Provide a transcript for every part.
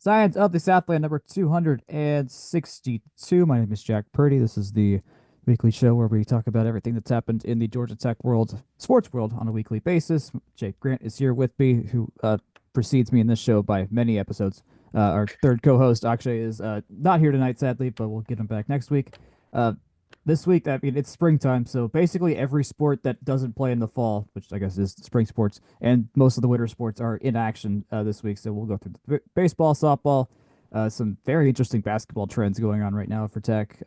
Science of the Southland, number 262. My name is Jack Purdy. This is the weekly show where we talk about everything that's happened in the Georgia Tech world, sports world, on a weekly basis. Jake Grant is here with me, who precedes me in this show by many episodes. Our third co-host, Akshay, is not here tonight, sadly, but we'll get him back next week. Uh, this week, I mean, it's springtime, so basically every sport that doesn't play in the fall, which I guess is spring sports, and most of the winter sports are in action this week. So we'll go through the baseball, softball, some very interesting basketball trends going on right now for Tech.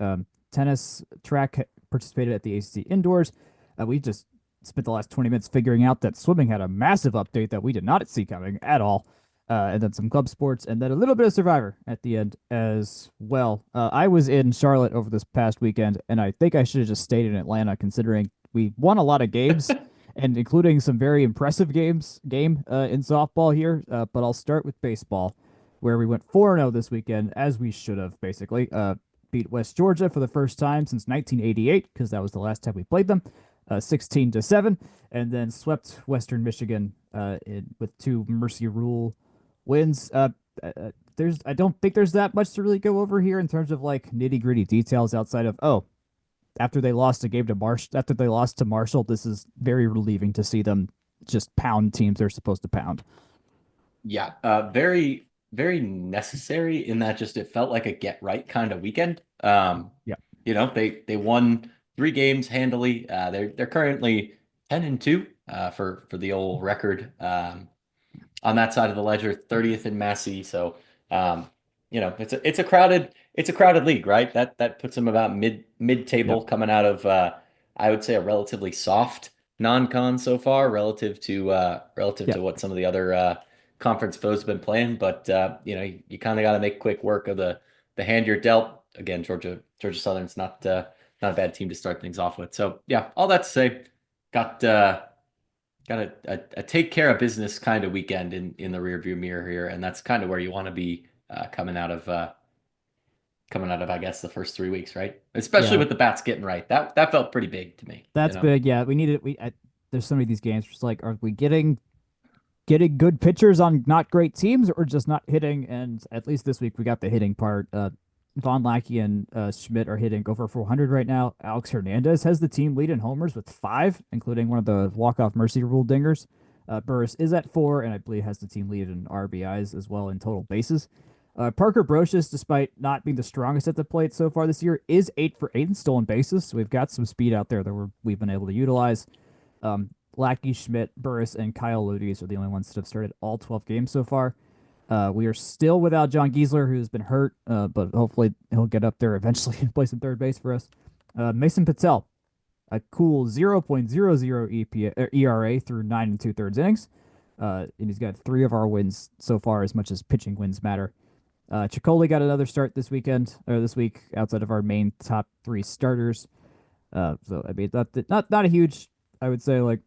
Tennis, track participated at the ACC Indoors. We just spent the last 20 minutes figuring out that swimming had a massive update that we did not see coming at all, and then some club sports, and then a little bit of Survivor at the end as well. I was in Charlotte over this past weekend, and I think I should have just stayed in Atlanta, considering we won a lot of games, and including some very impressive game in softball here. But I'll start with baseball, where we went 4-0 this weekend, as we should have, basically. Beat West Georgia for the first time since 1988, because that was the last time we played them. 16-7, and then swept Western Michigan with two Mercy Rule wins. I don't think there's that much to really go over here in terms of like nitty gritty details outside of after they lost a game to after they lost to Marshall, this is very relieving to see them just pound teams they're supposed to pound. Yeah, very, very necessary in that just it felt like a get right kind of weekend. Yeah. They won 3 games handily. They're currently 10-2 for the old record. On that side of the ledger, 30th in Massey. So, it's a crowded league, right? That puts them about mid table, Yep. coming out of I would say a relatively soft non-con so far relative to Yep. what some of the other conference foes have been playing. But you kind of got to make quick work of the hand you're dealt. Again, Georgia Southern's not a bad team to start things off with. So yeah, all that to say, got a take care of business kind of weekend in the rearview mirror here, and that's kind of where you want to be coming out of I guess the first 3 weeks, right? Especially Yeah. with the bats getting right. That felt pretty big to me, you That's know. big. Yeah. We needed there's so many of these games just like, are we getting good pitchers on not great teams, or just not hitting? And at least this week we got the hitting part. Von Lackey and Schmidt are hitting over 400 right now. Alex Hernandez has the team lead in homers with 5, including one of the walk-off Mercy Rule dingers. Burris is at 4, and I believe has the team lead in RBIs as well in total bases. Parker Brocious, despite not being the strongest at the plate so far this year, is 8 for 8 in stolen bases. So we've got some speed out there that we've been able to utilize. Lackey, Schmidt, Burris, and Kyle Ludes are the only ones that have started all 12 games so far. We are still without John Giesler, who's been hurt, but hopefully he'll get up there eventually and play some third base for us. Mason Patel, a cool 0.00 ERA through 9 2/3 innings. And he's got 3 of our wins so far, as much as pitching wins matter. Chicoli got another start this week, outside of our main top 3 starters. So I mean, not a huge, I would say, like,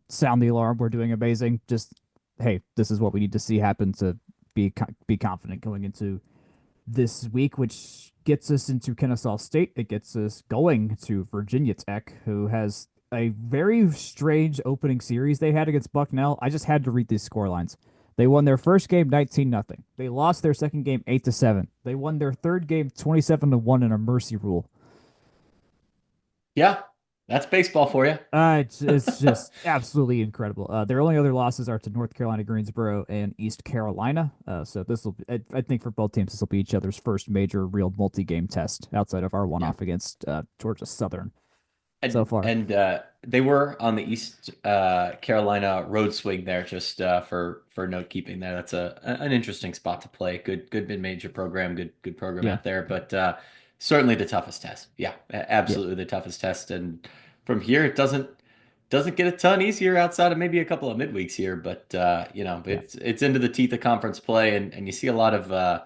sound the alarm. We're doing amazing. Just, hey, this is what we need to see happen to be confident going into this week, which gets us into Kennesaw State. It gets us going to Virginia Tech, who has a very strange opening series they had against Bucknell. I just had to read these score lines. They won their first game 19-0. They lost their second game 8-7. They won their third game 27-1 in a mercy rule. Yeah, that's baseball for you. It's just absolutely incredible. Their only other losses are to North Carolina, Greensboro, and East Carolina. So this will, I think, for both teams, this will be each other's first major real multi-game test outside of our Yeah. one-off against Georgia Southern so And far. and they were on the East Carolina road swing there, just for note keeping there. That's an interesting spot to play. Good mid major program, good program Yeah, out there, but certainly the toughest test. Yeah, yeah, absolutely the toughest test. And from here, it doesn't get a ton easier outside of maybe a couple of midweeks here, but yeah. it's into the teeth of conference play, and you see a lot of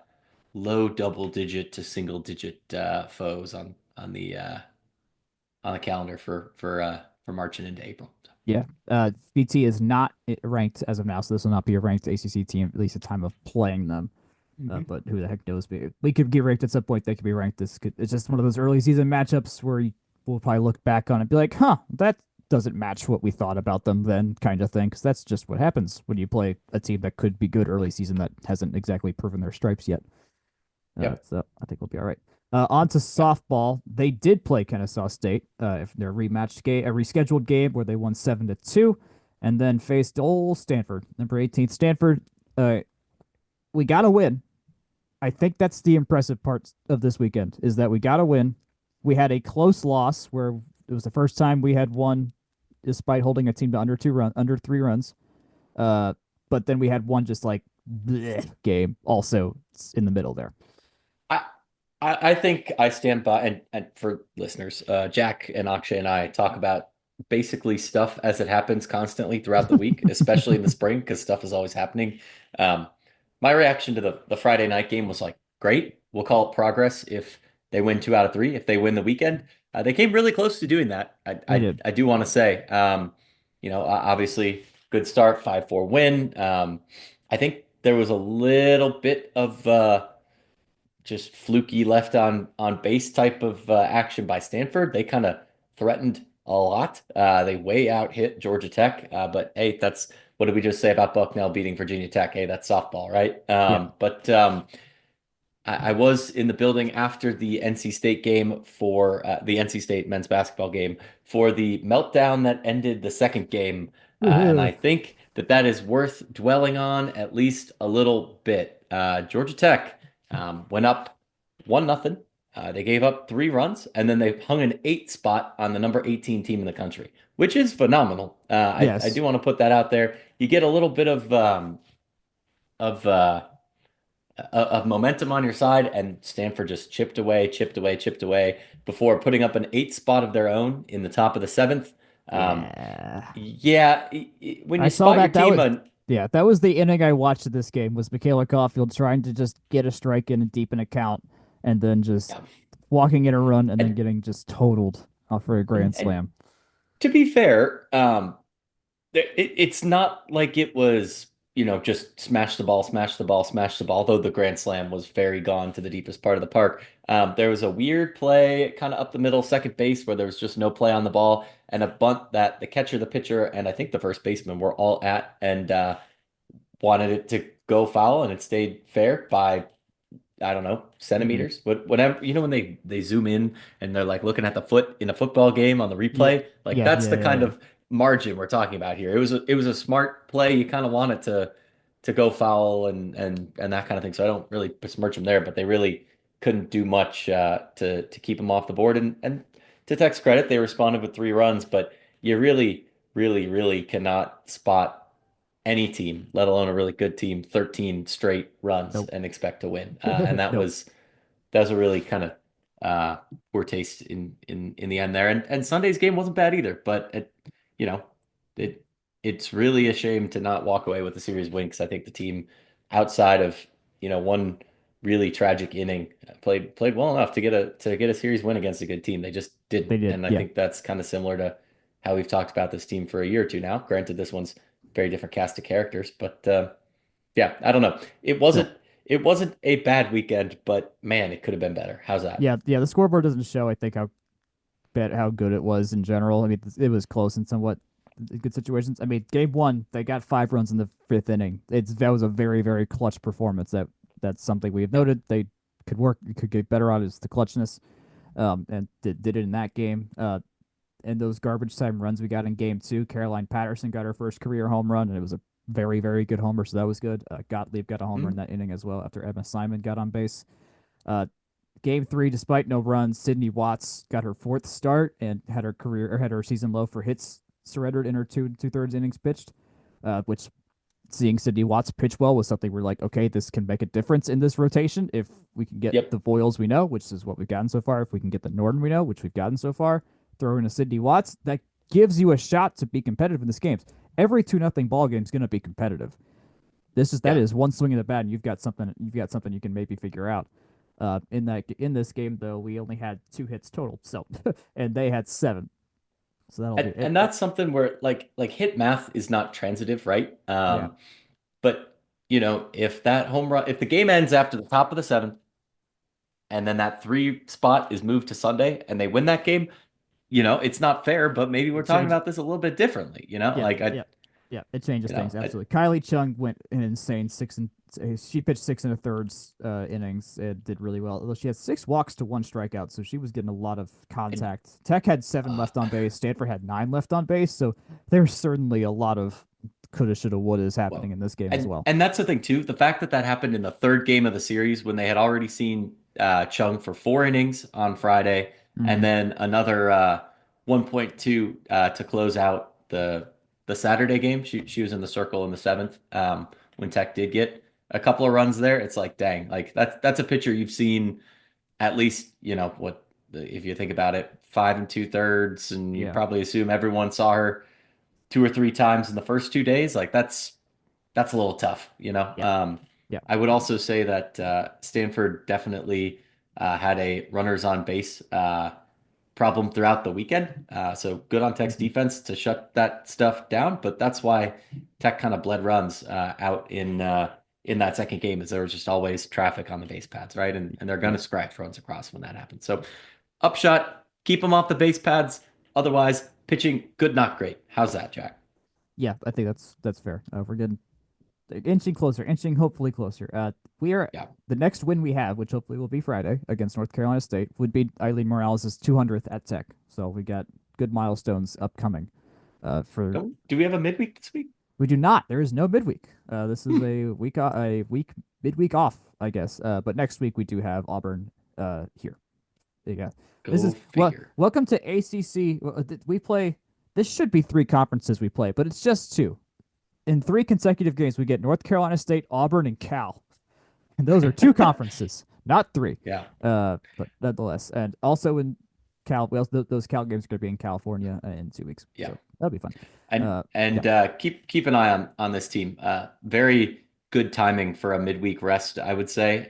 low double digit to single digit foes on the calendar for March and into April. So, Yeah. BT is not ranked as of now, so this will not be a ranked ACC team, at least at the time of playing them. mhm. But who the heck knows? We could get ranked at some point. They could be ranked. It's just one of those early season matchups where we'll probably look back on it and be like, huh, doesn't match what we thought about them then, kind of thing. Because that's just what happens when you play a team that could be good early season that hasn't exactly proven their stripes yet. Yep. So I think we'll be all right. On to softball. They did play Kennesaw State, if their rematched game, a rescheduled game where they won 7-2, and then faced old Stanford, number 18 Stanford. We got to win. I think that's the impressive part of this weekend is that we got to win. We had a close loss where it was the first time we had won despite holding a team to under 3 runs. Uh, but then we had one just like bleh game also in the middle there. I I think I stand by, and for listeners, Jack and Akshay and I talk about basically stuff as it happens constantly throughout the week, especially in the spring because stuff is always happening. Um, my reaction to the Friday night game was like, great, we'll call it progress if they win 2 out of 3. If they win the weekend, they came really close to doing that. They did. I do want to say, obviously good start, 5-4 win. I think there was a little bit of just fluky left on base type of action by Stanford. They kind of threatened a lot. They way out hit Georgia Tech. But hey, that's what did we just say about Bucknell beating Virginia Tech? Hey, that's softball, right? Yeah. But I was in the building after the NC State game for the NC State men's basketball game for the meltdown that ended the second game. And I think that is worth dwelling on at least a little bit. Georgia Tech went up 1-0. They gave up 3 runs, and then they hung an 8 spot on the number 18 team in the country, which is phenomenal. I Yes. do want to put that out there. You get a little bit of of momentum on your side, and Stanford just chipped away, chipped away, chipped away before putting up an 8 spot of their own in the top of the seventh. Um, Yeah. yeah, when I you saw spot your that. That team was on, yeah, that was the inning I watched of this game was Michaela Caulfield trying to just get a strike in and deep an account and then just yeah, walking in a run and then and getting just totaled for a grand and slam. to be fair, it's not like it was, just smash the ball, smash the ball, smash the ball, though the grand slam was very gone to the deepest part of the park. There was a weird play kind of up the middle, second base, where there was just no play on the ball and a bunt that the catcher, the pitcher, and I think the first baseman were all at and wanted it to go foul, and it stayed fair by I don't know, Hmm. centimeters. But whenever when they zoom in and they're like looking at the foot in a football game on the Yeah. replay, like Yeah, that's yeah, the yeah, kind yeah. of margin we're talking about here. It was a smart play. You kind of want it to go foul and that kind of thing. So I don't really besmirch them there, but they really couldn't do much to keep them off the board. And to Tech's credit, they responded with 3 runs, but you really, really, really cannot spot any team, let alone a really good team, 13 straight runs Nope. and expect to win. And that Nope. was a really kind of poor taste in the end there. And Sunday's game wasn't bad either, but you know, it it's really a shame to not walk away with the series win because I think the team outside of, one really tragic inning played well enough to get a series win against a good team. They just They didn't. did. And I Yeah. think that's kind of similar to how we've talked about this team for a year or two now. Granted, this one's very different cast of characters, but yeah, I don't know. It Nope. wasn't it wasn't a bad weekend, but man, it could have been better. How's that? Yeah, yeah, the scoreboard doesn't show I think how good it was in general. I mean, it was close in somewhat good situations. I mean, game one, they got 5 runs in the fifth inning. That was a very, very clutch performance. That's something we have Yep. noted. They could get better on is the clutchness. And did it in that game. And those garbage time runs we got in game two, Caroline Patterson got her first career home run, and it was a very, very good homer, so that was good. Gottlieb got a homer in Mm, that inning as well after Emma Simon got on base. Uh, Game three, despite no runs, Sydney Watts got her fourth start and had her season low for hits surrendered in her two thirds innings pitched, which seeing Sydney Watts pitch well was something we're like, okay, this can make a difference in this rotation if we can get yep. the Voiles we know, which is what we've gotten so far. If we can get the Norton we know, which we've gotten so far, throw in a Sydney Watts, that gives you a shot to be competitive in this game. Every 2-0 ball game is going to be competitive. That Yeah. is one swing of the bat, and you've got something you can maybe figure out. In this game though, we only had 2 hits total, so and they had 7, so that'll be And it. and that's something where like hit math is not transitive, right? Yeah, But if that home run if the game ends after the top of the 7th and then that 3 spot is moved to Sunday and they win that game, it's not fair, but maybe we're It talking changed. about this a little bit differently, Yeah, like I, yeah, yeah. It changes things I, absolutely. Kylie Chung went an insane she pitched 6 1/3 innings. It did really well. Although she had 6 walks to 1 strikeout, so she was getting a lot of I contact. Tech had 7 left on base. Stanford had 9 left on base. So there's certainly a lot of coulda, shoulda, woulda is happening well, in this game as and well. and that's the thing too. The fact that that happened in the third game of the series when they had already seen Chung for 4 innings on Friday, and Hmm. then another 1.2 to close out the Saturday game. She was in the circle in the seventh when Tech did get a couple of runs there. It's like, dang, like that's a pitcher you've seen at least, what if you think about it, 5 2/3, and you Yeah, probably assume everyone saw her 2 or 3 times in the first 2 days. Like that's a little tough. yeah, yeah. I would also say that Stanford definitely had a runners on base problem throughout the weekend. So good on Tech's Hmm. defense to shut that stuff down. But that's why Tech kind of bled runs out in that second game, is there was just always traffic on the base pads, right? And they're going Yeah. to scratch runs across when that happens. So upshot, keep them off the base pads. Otherwise, pitching good, not great. How's that, Jack? Yeah, I think that's fair. We're getting inching closer, inching hopefully closer. We are Yeah. the next win we have, which hopefully will be Friday against North Carolina State, would be Eileen Morales' 200th at Tech. So we got good milestones upcoming. For Do we have a midweek this week? We do not. There is no midweek. This is a week midweek off, I guess. But next week we do have Auburn here. Yeah. This Go is well. figure. Welcome to ACC. We play. This should be 3 conferences we play, but it's just 2. In 3 consecutive games, we get North Carolina State, Auburn, and Cal, and those are 2 conferences, not 3. Yeah. But nonetheless, and also in Cal, well, those Cal games are going to be in California in 2 weeks, Yeah. so that'll be fun. And Uh, yeah, and keep an eye on this team. Very good timing for a midweek rest, I would say.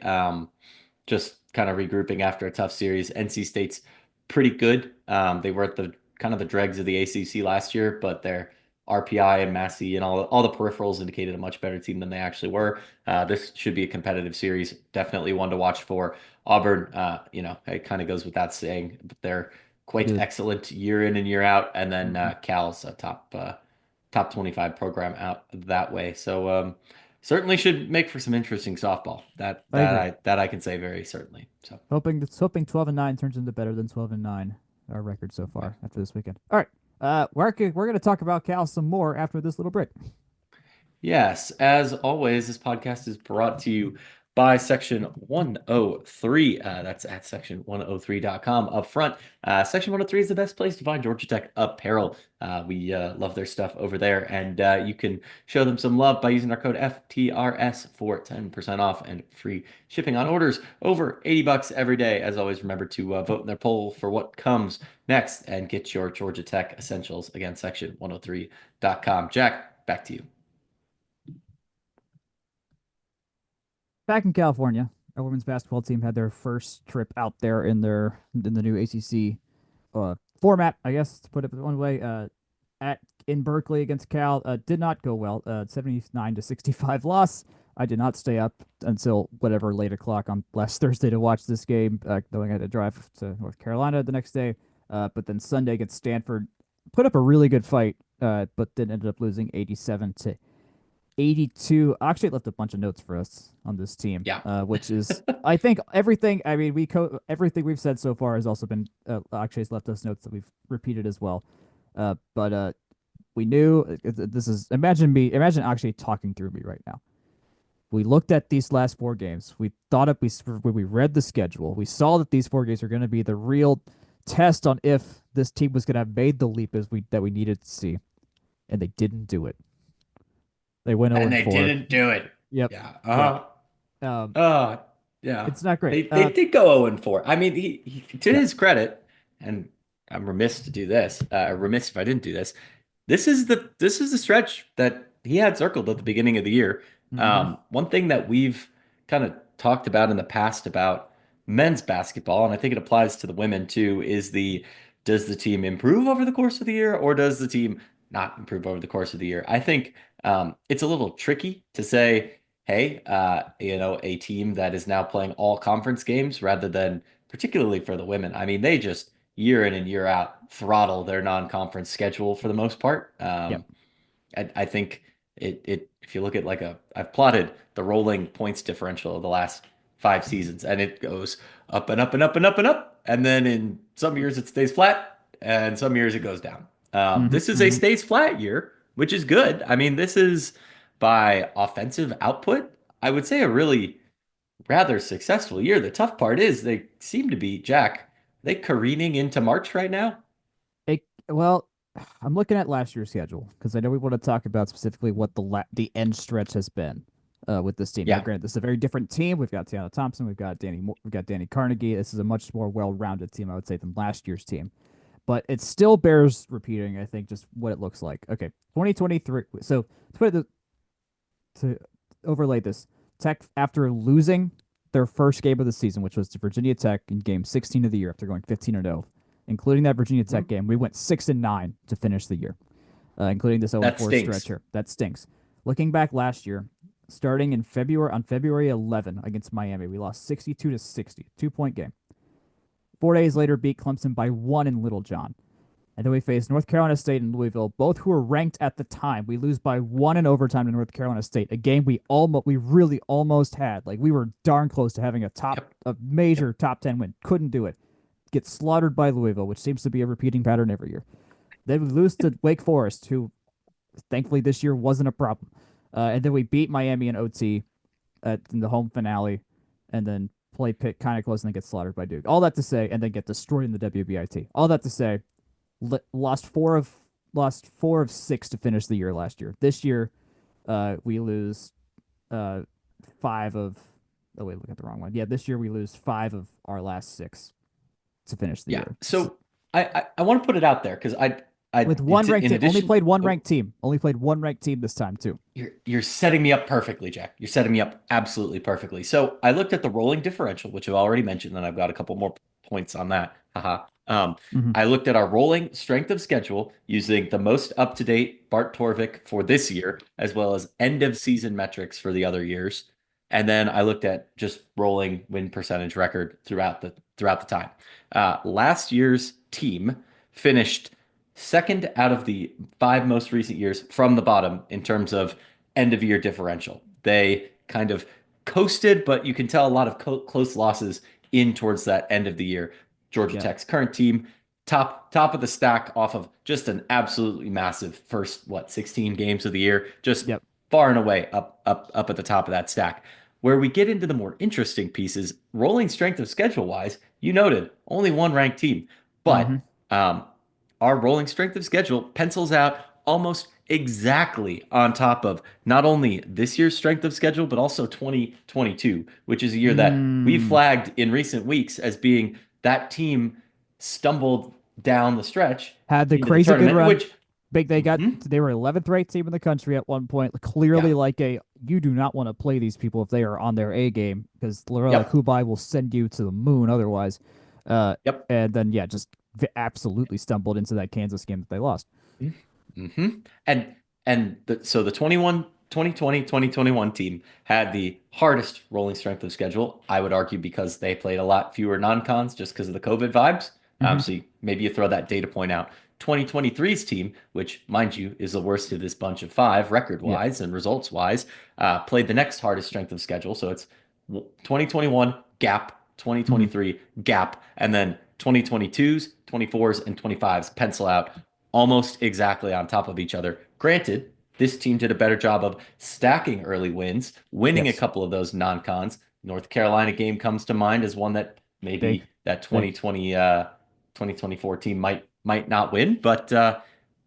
Just kind of regrouping after a tough series. NC State's pretty good. They were at the kind of the dregs of the ACC last year, but their RPI and Massey and all the peripherals indicated a much better team than they actually were. This should be a competitive series. Definitely one to watch for. Auburn, it kind of goes without saying, but they're quite good. excellent year in and year out. And then Mhm. Cal's a top 25 program out that way. So certainly should make for some interesting softball. That I that agree. I can say very certainly. So Hoping 12-9 turns into better than 12-9. Our record so yeah. far after this weekend. All right. We're gonna talk about Cal some more after this little break. Yes, as always, this podcast is brought to you by Section 103. That's at section103.com up front. Section 103 is the best place to find Georgia Tech apparel. We love their stuff over there, and you can show them some love by using our code FTRS for 10% off and free shipping on orders over $80 every day. As always, remember to vote in their poll for what comes next and get your Georgia Tech essentials. Again, section103.com. Jack, back to you. Back in California, our women's basketball team had their first trip out there in the new ACC format, I guess, to put it one way. At in Berkeley against Cal, did not go well. 79-65 loss. I did not stay up until whatever late o'clock on last Thursday to watch this game, knowing I had to drive to North Carolina the next day. But then Sunday against Stanford, put up a really good fight, but then ended up losing 87-82. Actually, it left a bunch of notes for us on this team, Yeah. which is, I think, everything. I mean, everything we've said so far has also been actually has left us notes that we've repeated as well. But we knew this is imagine actually talking through me right now. We looked at these last 4 games. We thought it. When we read the schedule, we saw that these 4 games are going to be the real test on if this team was going to have made the leap that we needed to see, and they didn't do it. They went 0 And and they 4. didn't do it. Yep. Yeah. Yep. Um, Yeah. it's not great. They did go 0 and 4. I mean, he to Yeah. his credit, and I'm remiss to do this, remiss if I didn't do this. This is the stretch that he had circled at the beginning of the year. Mm-hmm. One thing that we've kind of talked about in the past about men's basketball, and I think it applies to the women too, is does the team improve over the course of the year, or does the team not improve over the course of the year? I think it's a little tricky to say, hey, a team that is now playing all conference games rather than particularly for the women. I mean, they just year in and year out throttle their non-conference schedule for the most part. Yep. I think if you look at I've plotted the rolling points differential of the last 5 seasons, and it goes up and up and up and up and up, and then in some years it stays flat, and some years it goes down. Hmm. This is a Hmm. stays flat year, which is good. I mean, this is by offensive output, I would say a really rather successful year. The tough part is they seem to be, Jack, they careening into March right now. Well, I'm looking at last year's schedule because I know we want to talk about specifically what the end stretch has been with this team. Now, Yeah. granted, this is a very different team. We've got Tiana Thompson, we've got Danny Carnegie. This is a much more well-rounded team, I would say, than last year's team. But it still bears repeating, I think, just what it looks like. Okay, 2023. So to overlay this, Tech, after losing their first game of the season, which was to Virginia Tech in game 16 of the year after going 15-0, including that Virginia Tech Mhm. game, we went 6-9 to finish the year, including this That 0-4 stretch stinks. here. That stinks. Looking back last year, starting in February on February 11 against Miami, we lost 62-60, 2-point game. 4 days later, beat Clemson by one in Little John. And then we face North Carolina State and Louisville, both who were ranked at the time. We lose by one in overtime to North Carolina State, a game we really almost had. Like we were darn close to having Yep. a Yep. major top 10 win. Couldn't do it. Get slaughtered by Louisville, which seems to be a repeating pattern every year. Then we lose to Wake Forest, who thankfully this year wasn't a problem. And then we beat Miami in OT in the home finale, and then play Pitt kind of close and then get slaughtered by Duke. All that to say, and then get destroyed in the WBIT. All that to say, lost 4 of 6 to finish the year last year. This year, we lose 5 of. Oh wait, look at the wrong one. Yeah, this year we lose 5 of our last 6 to finish the Yeah. year. So I want to put it out there because I With one it's ranked in team, only addition. played one Oh, ranked team. Only played one ranked team this time too. you're setting me up perfectly, Jack. You're setting me up absolutely perfectly. So I looked at the rolling differential, which I've already mentioned, and I've got a couple more points on that. Haha. Hmm. I looked at our rolling strength of schedule using the most up-to-date Bart Torvik for this year, as well as end of season metrics for the other years. And then I looked at just rolling win percentage record throughout the time. Last year's team finished second out of the 5 most recent years from the bottom in terms of end of year differential. They kind of coasted, but you can tell a lot of close losses in towards that end of the year. Georgia Yep. Tech's current team, top of the stack off of just an absolutely massive first 16 games of the year, just Yep. far and away up at the top of that stack. Where we get into the more interesting pieces, rolling strength of schedule wise, you noted only one ranked team, Hmm. but our rolling strength of schedule pencils out almost exactly on top of not only this year's strength of schedule, but also 2022, which is a year that we Mm. flagged in recent weeks as being that team stumbled down the stretch Had the into the crazy good tournament, run. which Mhm. They were 11th ranked team in the country at one point. Clearly, Yeah, you do not want to play these people if they are on their A game because Lorela yep, Kubai will send you to the moon otherwise. Uh, yep. and then yeah, just absolutely stumbled into that Kansas game that they lost. hmm So the 2021 team had the hardest rolling strength of schedule, I would argue, because they played a lot fewer non-cons just because of the COVID vibes. Hmm. Maybe you throw that data point out. 2023's team, which mind you is the worst of this bunch of five Yeah. record-wise and results-wise, played the next hardest strength of schedule. So it's 2021 gap, Hmm. 2023 gap, and then 2022's, 24's, and 25's pencil out almost exactly on top of each other. Granted, this team did a better job of stacking early wins, winning a Yes. couple of those non-cons. North Carolina game comes to mind as one that Big. maybe that Big. 2024 team might not win, but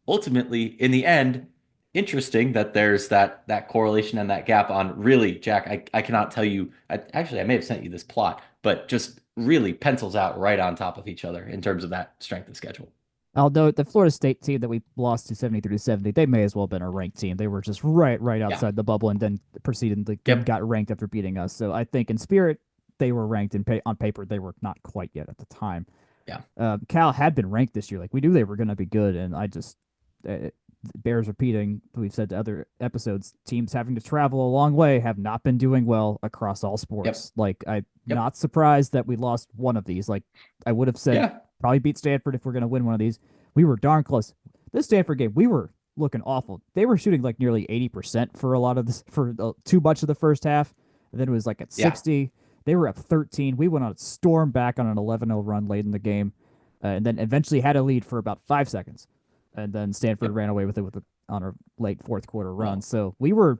ultimately in the end, interesting that there's that correlation and that gap on really, Jack. I cannot tell you. Actually, I may have sent you this plot, but just really pencils out right on top of each other in terms of that strength of schedule. Although the Florida State team that we lost to 73-70, they may as well have been a ranked team. They were just right Yeah. outside the bubble and then proceeded and Yep. got ranked after beating us. So I think in spirit they were ranked. On paper they were not quite yet at the time. Yeah. Cal had been ranked this year. Like we knew they were going to be good, and I just it bears repeating. We've said to other episodes, teams having to travel a long way have not been doing well across all Yep. sports. Like I'm Yep. not surprised that we lost one of these. Like I would have said Yeah. probably beat Stanford if we're going to win one of these. We were darn close. This Stanford game, we were looking awful. They were shooting like nearly 80% for a lot of this, for too much of the first half. And then it was like at Yeah. 60. They were up 13. We went on a storm back on an 11-0 run late in the game, and then eventually had a lead for about 5 seconds. And then Stanford Yep. ran away with it on a late fourth quarter run. Well, So we were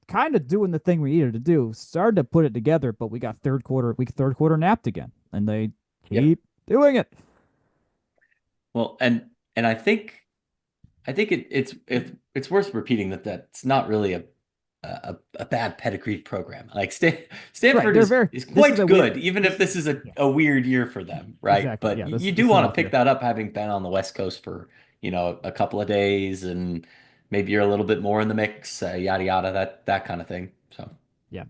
kind of doing the thing we needed to do. Started to put it together, but we got third quarter napped again, and they yep. keep doing it. Well, and I think it's worth repeating that that's not really a bad pedigree program. Like Right? Stanford They're is very. is This is quite a weird. good, even if This this is a, yeah, a weird year for them, right? exactly. But Yeah, you this do is an want to off pick year. that up having been on the West Coast for, a couple of days and maybe you're a little bit more in the mix, yada yada, that kind of thing. So Yeah.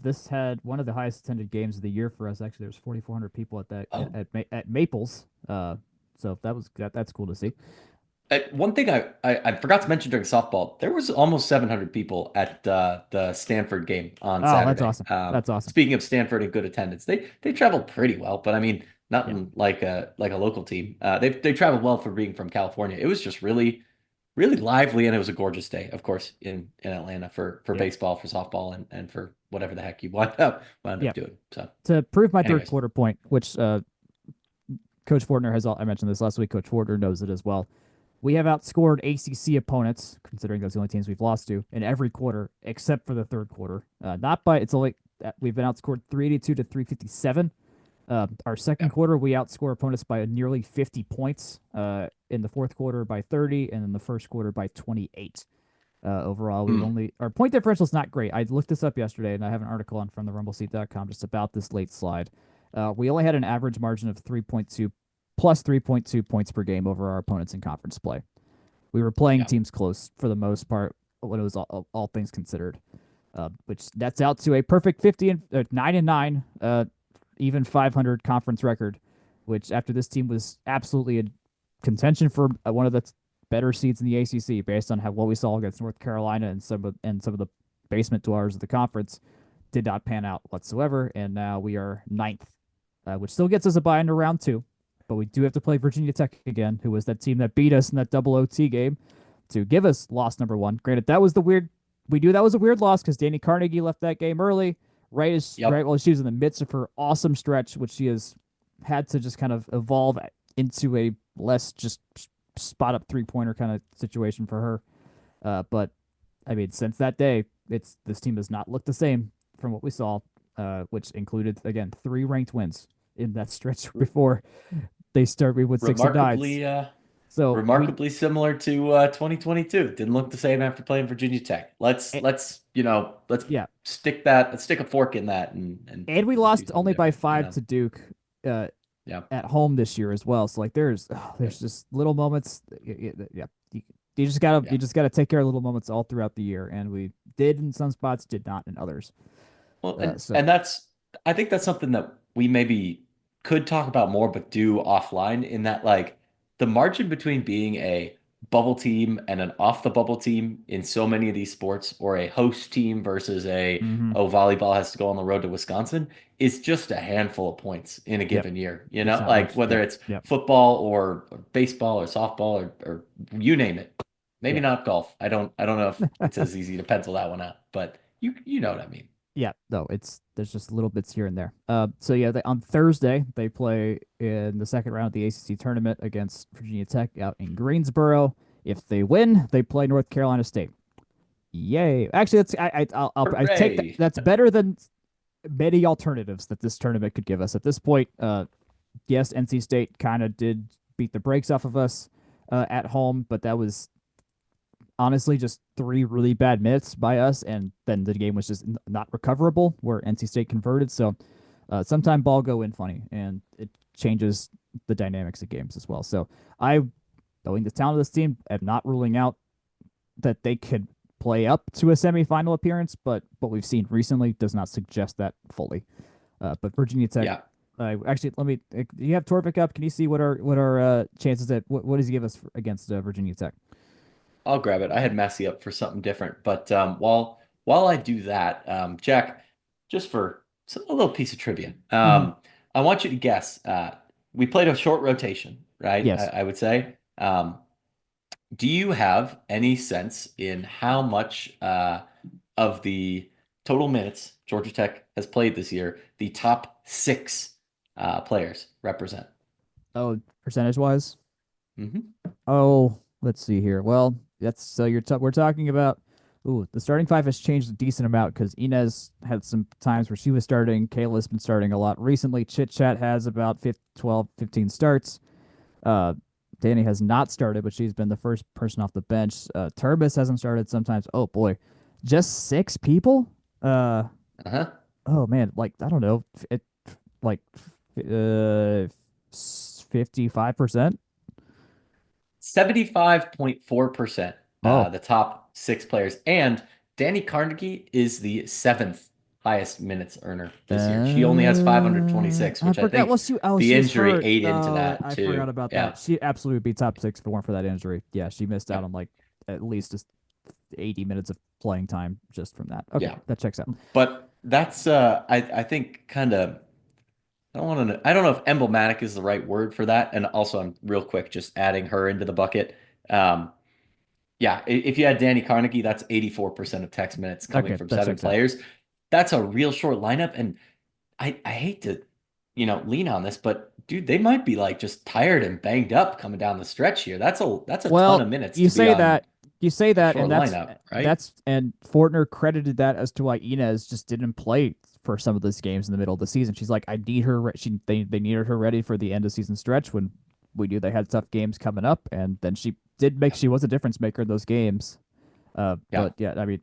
This had one of the highest attended games of the year for us. Actually, there's 4,400 people at that oh, at Maples. So that's cool to see. one thing I forgot to mention during softball, there was almost 700 people at the Stanford game on Oh, that's Saturday. awesome. That's awesome. Speaking of Stanford and good attendance, they traveled pretty well, but I mean, Yeah. nothing like a local team. They traveled well for being from California. It was just really really lively, and it was a gorgeous day, of course, in Atlanta for Yep. baseball, for softball, and for whatever the heck you wound up Yep. doing. So, To prove my third anyways, quarter point, which Coach Fortner I mentioned this last week. Coach Fortner knows it as well. We have outscored ACC opponents, considering those are the only teams we've lost to, in every quarter except for the third quarter. Not by it's only we've been outscored 382 to 357. Our second yeah. quarter, we outscore opponents by nearly 50 points. In the fourth quarter by 30, and in the first quarter by 28. Overall, we've Hmm. only our point differential is not great. I looked this up yesterday, and I have an article on from the rumbleseat.com just about this late slide. We only had an average margin of 3.2 plus 3.2 points per game over our opponents in conference play. We were playing Yeah. teams close for the most part when it was all things considered, which that's out to a perfect 50 and 9-9, even 500 conference record, which after this team was absolutely in contention for one of the better seeds in the ACC based on what we saw against North Carolina and some of the basement dwellers of the conference did not pan out whatsoever, and now we are ninth, which still gets us a bye into round two. But we do have to play Virginia Tech again, who was that team that beat us in that double OT game to give us loss number one. Granted, that was the weird. We knew that was a weird loss because Danny Carnegie left that game early, right Yep. while she was in the midst of her awesome stretch, which she has had to just kind of evolve into a less just spot up 3-pointer kind of situation for her. But I mean, since that day, this team does not look the same from what we saw, which included again 3 ranked wins in that stretch R- before we went 6-9. remarkably, So we remarkably similar to 2022. Didn't look the same after playing Virginia Tech. eh, Let's yeah, stick a fork in that and we and do lost something only by different. 5 to Duke. Uh, Yeah. at home this year as well. So like Yeah. there's just little moments. Yeah, you just gotta take care of little moments all throughout the year, and we did in some spots, did not in others. Well, So I think that's something that we maybe could talk about more, but do offline in that like the margin between being a bubble team and an off the bubble team in so many of these sports, or a host team versus hmm volleyball has to go on the road to Wisconsin, is just a handful of points in a yep, given year. it's not Like much. whether Yep, it's yep, football or baseball or softball or you name it. Maybe yeah, not golf. I don't know if it's as easy to pencil that one out, but you know what I mean. yeah. No, there's just little bits here and there. So yeah, on Thursday they play in the second round of the ACC tournament against Virginia Tech out in Greensboro. If they win, they play North Carolina State. Yay! Actually, that's I take that. Hooray. That's better than many alternatives that this tournament could give us at this point. Yes, NC State kind of did beat the brakes off of us at home, but that was honestly just 3 really bad minutes by us, and then the game was just not recoverable where NC State converted. So sometimes ball go in funny, and it changes the dynamics of games as well. So knowing the talent of this team, am not ruling out that they could play up to a semifinal appearance, but what we've seen recently does not suggest that fully. But Virginia Tech, Yeah, actually, let me. Do you have Torvik up? Can you see what our chances at what does he give us against Virginia Tech? I'll grab it. I had Massey up for something different, but while I do that, Jack, just for a little piece of trivia, Hmm. I want you to guess. we played a short rotation, right? Yes. I would say. Do you have any sense in how much of the total minutes Georgia Tech has played this year the top six players represent? Oh, percentage wise. Hmm. Oh, let's see here. Well, that's so we're talking about. Ooh, the starting five has changed a decent amount because Inez had some times where she was starting. Kayla's been starting a lot recently. Chit Chat has about 12, 15 starts. Uh, Danny has not started, but she's been the first person off the bench. Turbis hasn't started sometimes. Oh boy, just six people. Uh, Uh-huh. oh man, like I don't know, like 55%. 75.4%, Oh, the top six players. And Danny Carnegie is the seventh highest minutes earner this year. She only has 526, I which I forgot. Well, think she the was injury hurt. ate into that I forgot too. about Yeah. that. She absolutely would be top six if it weren't for that injury. Yeah, she missed Yeah. out on like at least just 80 minutes of playing time just from that. Okay, Yeah. that checks out. But that's I think kind of I don't know if emblematic is the right word for that. And also I'm real quick just adding her into the bucket. Um, yeah, if you had Danny Carnegie, that's 84% of Tech's minutes coming Okay, from that seven checks out. players. That's a real short lineup. And I hate to, lean on this, but dude, they might be like just tired and banged up coming down the stretch here. That's a ton Well, of minutes you to be say on that, you say a that, short and lineup, right? and Fortner credited that as to why Inez just didn't play for some of those games in the middle of the season. She's like, I need her. They needed her ready for the end of season stretch when we knew they had tough games coming up, and then she did make. Yeah. She was a difference maker in those games. Yeah. But yeah, I mean,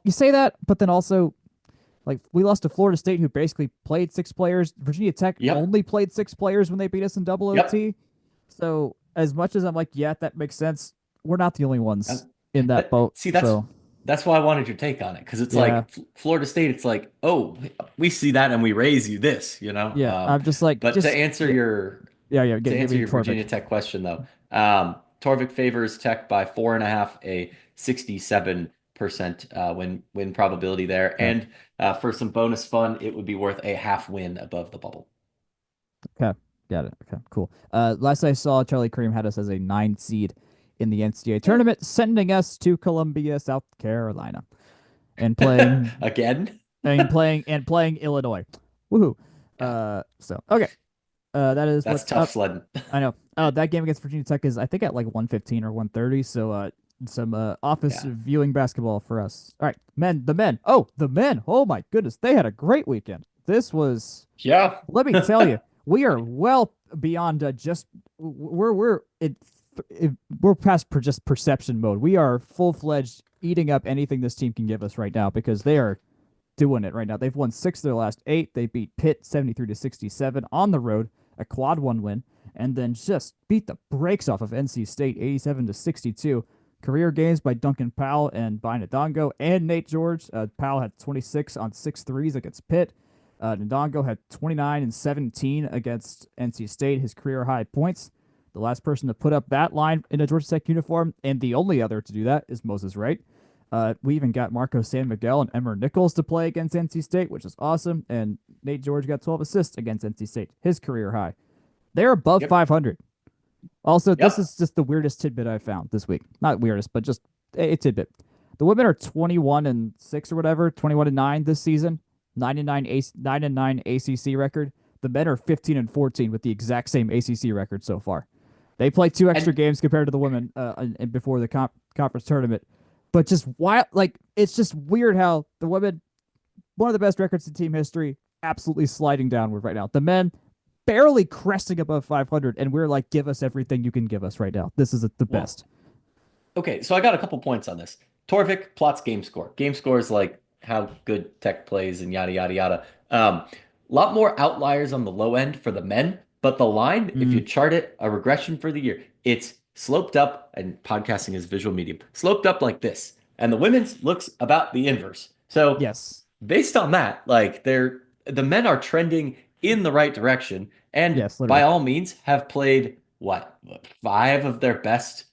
you say that, but then also like we lost to Florida State, who basically played six players. Virginia Tech Yep. only played six players when they beat us in double Yep. OT. So as much as I'm like, yeah, that makes sense. We're not the only Uh, ones in that boat. See, So that's why I wanted your take on it because it's yeah, like Florida State. It's like, oh, we see that and we raise you this, you know. yeah, I'm just like, But just yeah, yeah, yeah. Give to answer me your Virginia Torvik. Tech question though, Torvik favors Tech by 4.5, a 67% win probability there, Okay, and for some bonus fun, it would be worth a half win above the bubble. okay, got it. Okay, cool. Last I saw, Charlie Cream had us as a 9 seed in the NCAA tournament, sending us to Columbia, South Carolina, and playing Again, playing Illinois. Woohoo. yeah, So okay. That is that's what's tough up. sledding. I know. Oh, that game against Virginia Tech is I think at like 115 or 130. So some office Yeah, viewing basketball for us. All right, men, the men. Oh, the men. Oh my goodness, they had a great weekend. This was, yeah. let me tell you, we are well beyond just we're we're past just perception mode. We are full-fledged eating up anything this team can give us right now because they are doing it right now. They've won 6 of their last 8. They beat Pitt 73 to 67 on the road, a quad one win, and then just beat the brakes off of NC State 87 to 62. Career games by Duncan Powell and Ndongo and Nate George. Powell had 26 on 6 threes against Pitt. Ndongo had 29 and 17 against NC State, his career high points. The last person to put up that line in a Georgia Tech uniform, and the only other to do that, is Moses Wright. We even got Marco San Miguel and Emmer Nichols to play against NC State, which is awesome. And Nate George got 12 assists against NC State, his career high. They're above Yep. 500. Also, this Yep. is just the weirdest tidbit I found this week. Not weirdest, but just a tidbit. The women are 21 and 6 or whatever, 21 and 9 this season, 9 and 9 ACC record. The men are 15 and 14 with the exact same ACC record so far. They play 2 extra And games compared to the women before the conference tournament. But just wild, like it's just weird how the women, one of the best records in team history, absolutely sliding downward right now. The men barely cresting above 500, and we're like, give us everything you can give us right now. This is the well, best. okay, so I got a couple points on this. Torvik plots game score. Game score is like how good Tech plays and yada yada yada. A lot more outliers on the low end for the men, but the line, if Mm, you chart it, a regression for the year, it's sloped up, and podcasting is visual medium, sloped up like this, and the women's looks about the inverse. So yes, based on that, like the men are trending in the right direction, and yes, by literally, all means have played what, 5 of their best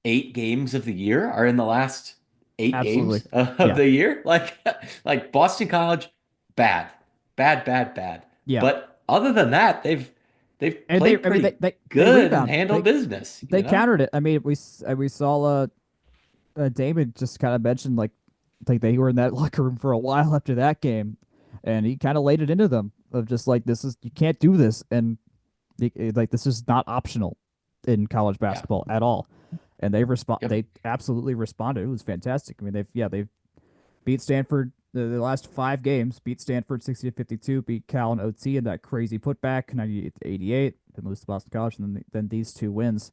8 games of the year are in the last 8 games absolutely, of yeah, the year. Like like Boston College, bad, bad, bad, bad. yeah. But other than that, they've they've And they, played I mean, pretty they good and rebound. handled business, They countered it. I mean, we saw Damon just kind of mentioned like they were in that locker room for a while after that game, and he kind of laid it into them of just like this is you can't do this, and like this is not optional in college Yeah. basketball at all. And Yep. they absolutely responded. It was fantastic. I mean, they've beat Stanford the last 5 games, beat Stanford 60-52, beat Cal and OT in that crazy putback 98-88, then lose to Boston College, and then these 2 wins.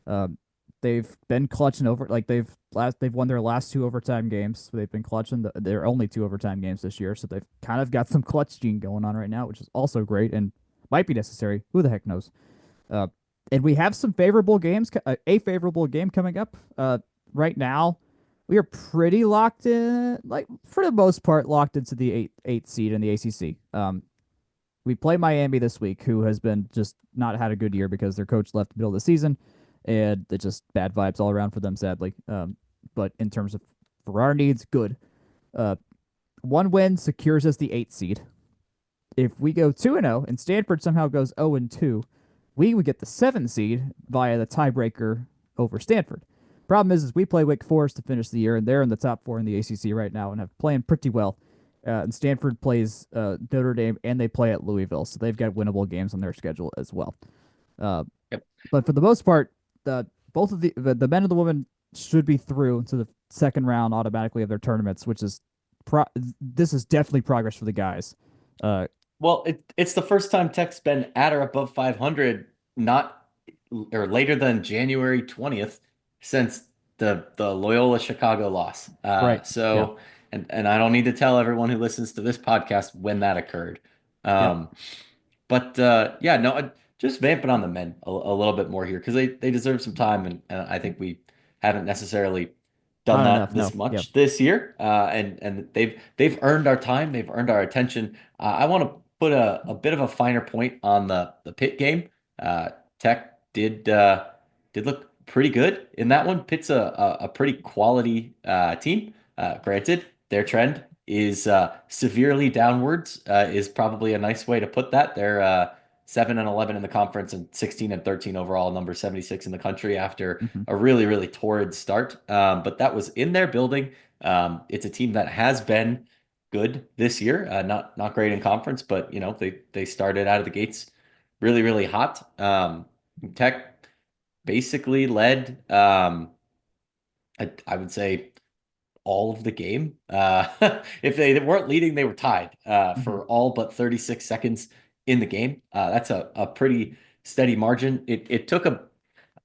Um, they've been clutching over like they've won their last 2 overtime games. So they've been clutching their only 2 overtime games this year. So they've kind of got some clutch gene going on right now, which is also great and might be necessary. Who the heck knows? Uh, and we have some favorable games, a favorable game coming up. Right now, we are pretty locked in, like for the most part, locked into the eight seed in the ACC. We play Miami this week, who has been just not had a good year because their coach left the middle of the season, and it's just bad vibes all around for them, sadly. But in terms of for our needs, good. Uh, 1 win secures us the 8 seed. If we go 2-0 and Stanford somehow goes 0-2, we would get the 7 seed via the tiebreaker over Stanford. Problem is we play Wake Forest to finish the year, and they're in the top 4 in the ACC right now and have playing pretty well. And Stanford plays Notre Dame, and they play at Louisville, so they've got winnable games on their schedule as well. Uh, Yep. but for the most part, both of the men and the women should be through to the second round automatically of their tournaments, which is this is definitely progress for the guys. Uh, Well, it's the first time Tech's been at or above 500, not or later than January 20th since the Loyola Chicago loss. right. Yeah. And I don't need to tell everyone who listens to this podcast when that occurred. Yep. Um, but yeah, no, just vamping on the men a little bit more here because they deserve some time, and I think we haven't necessarily done Not that enough. this No. Yep. much this year. And they've earned our time, they've earned our attention. I want to put a bit of a finer point on the Pitt game. Uh, Tech did look pretty good in that one. Pitt's a pretty quality team. Granted, their trend is severely downwards, is probably a nice way to put that. They're 7-11 in the conference and 16-13 overall, number 76 in the country after Hmm. a really torrid start. But that was in their building. It's a team that has been good this year. Not great in conference, but they started out of the gates really hot. Tech basically led. I would say all of the game. If they weren't leading, they were tied Hmm. for all but 36 seconds in the game. That's a pretty steady margin. It took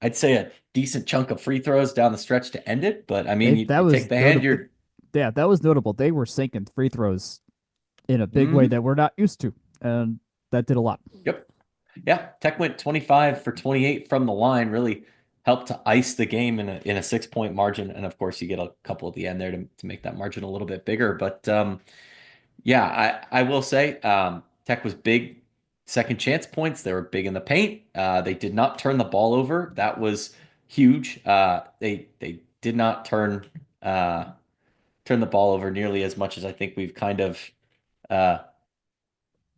I'd say a decent chunk of free throws down the stretch to end it, but I mean, That you take was the hand, notable. you're. Yeah, that was notable. They were sinking free throws in a big way Mhm. that we're not used to, and that did a lot. Yep. Yeah, Tech went 25 for 28 from the line, really helped to ice the game in a 6 point margin. And of course, you get a couple at the end there to make that margin a little bit bigger. But yeah, I will say Tech was big second chance points. They were big in the paint. They did not turn the ball over. That was huge. They did not turn the ball over nearly as much as I think we've kind of uh,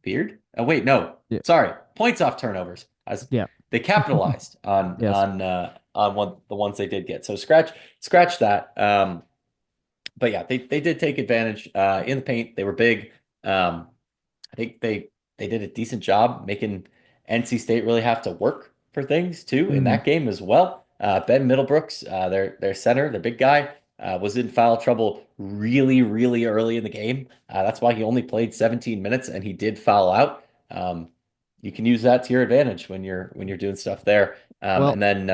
feared. Oh wait, no, Yeah. sorry, points off turnovers. As Yeah. they capitalized on Yes. the ones they did get. So scratch that. But yeah, they did take advantage in the paint. They were big. Um, I think they did a decent job making NC State really have to work for things too in Hmm. that game as well. Ben Middlebrooks, their center, their big guy, was in foul trouble really early in the game. That's why he only played 17 minutes and he did foul out. Um, you can use that to your advantage when you're doing stuff there. Well, And then